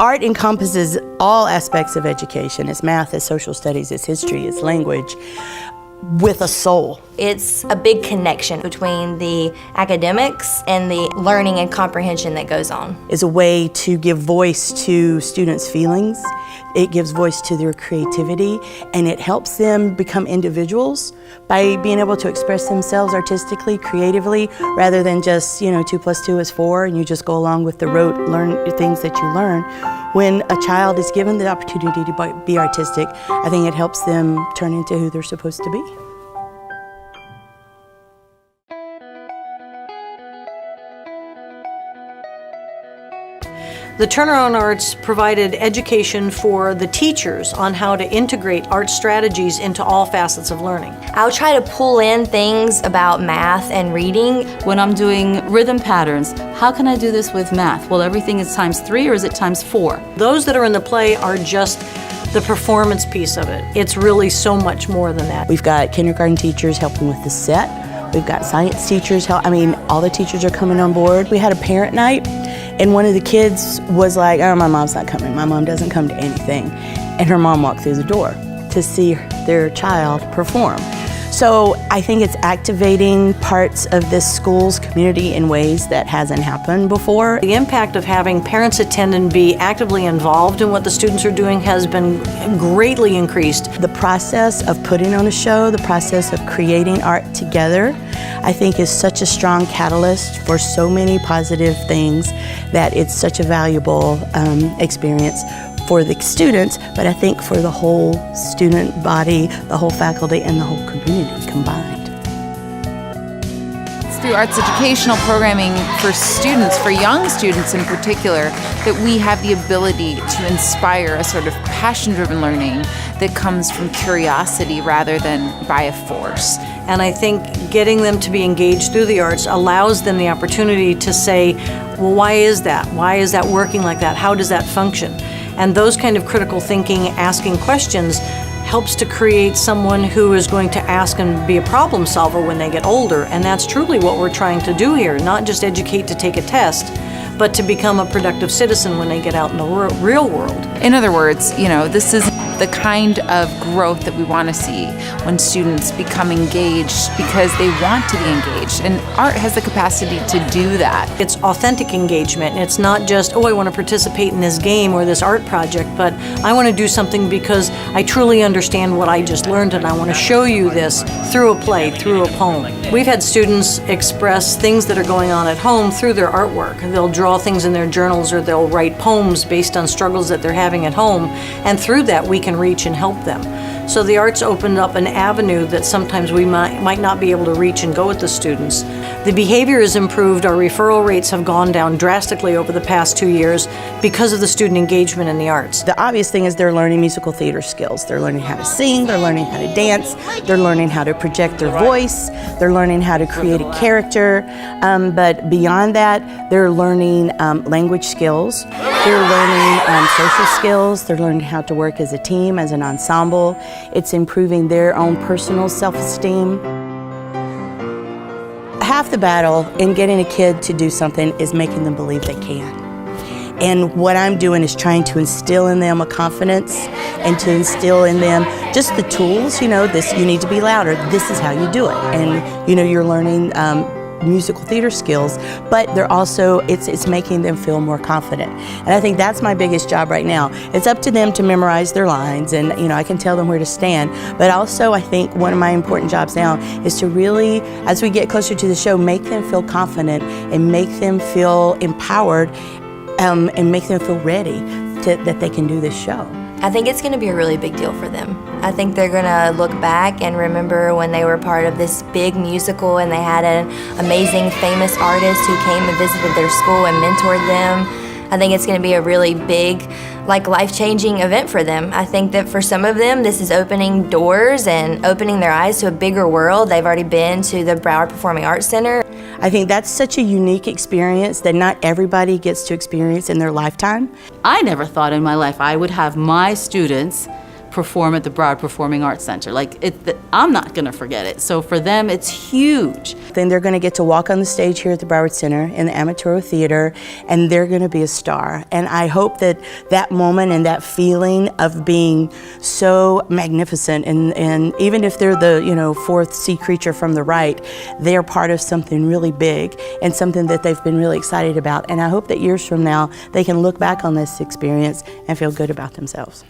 Art encompasses all aspects of education. It's math, it's social studies, it's history, it's language, with a soul. It's a big connection between the academics and the learning and comprehension that goes on. It's a way to give voice to students' feelings. It gives voice to their creativity, and it helps them become individuals by being able to express themselves artistically, creatively, rather than just, 2 + 2 is 4, and you just go along with the rote things that you learn. When a child is given the opportunity to be artistic, I think it helps them turn into who they're supposed to be. The Turnaround Arts provided education for the teachers on how to integrate art strategies into all facets of learning. I'll try to pull in things about math and reading. When I'm doing rhythm patterns, how can I do this with math? Well, everything is ×3 or is it ×4? Those that are in the play are just the performance piece of it. It's really so much more than that. We've got kindergarten teachers helping with the set. We've got science teachers all the teachers are coming on board. We had a parent night, and one of the kids was like, oh, my mom's not coming. My mom doesn't come to anything. And her mom walked through the door to see their child perform. So I think it's activating parts of this school's community in ways that hasn't happened before. The impact of having parents attend and be actively involved in what the students are doing has been greatly increased. The process of putting on a show, the process of creating art together, I think is such a strong catalyst for so many positive things that it's such a valuable experience for the students, but I think for the whole student body, the whole faculty, and the whole community combined. It's through arts educational programming for students, for young students in particular, that we have the ability to inspire a sort of passion-driven learning that comes from curiosity rather than by a force. And I think getting them to be engaged through the arts allows them the opportunity to say, well, why is that? Why is that working like that? How does that function? And those kind of critical thinking, asking questions, helps to create someone who is going to ask and be a problem solver when they get older. And that's truly what we're trying to do here, not just educate to take a test, but to become a productive citizen when they get out in the real world. In other words, this is the kind of growth that we want to see when students become engaged because they want to be engaged. And art has the capacity to do that. It's authentic engagement. It's not just, oh, I want to participate in this game or this art project, but I want to do something because I truly understand what I just learned and I want to show you this through a play, through a poem. We've had students express things that are going on at home through their artwork. They'll draw things in their journals or they'll write poems based on struggles that they're having at home, and through that we can reach and help them. So the arts opened up an avenue that sometimes we might not be able to reach and go with the students. The behavior has improved. Our referral rates have gone down drastically over the past 2 years because of the student engagement in the arts. The obvious thing is they're learning musical theater skills. They're learning how to sing, they're learning how to dance, they're learning how to project their voice, they're learning how to create a character, but beyond that, they're learning language skills, they're learning social skills, they're learning how to work as a team, as an ensemble. It's improving their own personal self-esteem. Half the battle in getting a kid to do something is making them believe they can. And what I'm doing is trying to instill in them a confidence and to instill in them just the tools, this, you need to be louder, this is how you do it. And, you're learning musical theater skills, but they're also, it's making them feel more confident. And I think that's my biggest job right now. It's up to them to memorize their lines and, I can tell them where to stand. But also I think one of my important jobs now is to really, as we get closer to the show, make them feel confident and make them feel empowered and make them feel ready that they can do this show. I think it's going to be a really big deal for them. I think they're going to look back and remember when they were part of this big musical and they had an amazing, famous artist who came and visited their school and mentored them. I think it's going to be a really big, life-changing event for them. I think that for some of them, this is opening doors and opening their eyes to a bigger world. They've already been to the Broward Performing Arts Center. I think that's such a unique experience that not everybody gets to experience in their lifetime. I never thought in my life I would have my students perform at the Broward Performing Arts Center. I'm not going to forget it. So for them, it's huge. Then they're going to get to walk on the stage here at the Broward Center in the Amaturo Theater, and they're going to be a star. And I hope that that moment and that feeling of being so magnificent, and even if they're the fourth sea creature from the right, they're part of something really big and something that they've been really excited about. And I hope that years from now they can look back on this experience and feel good about themselves.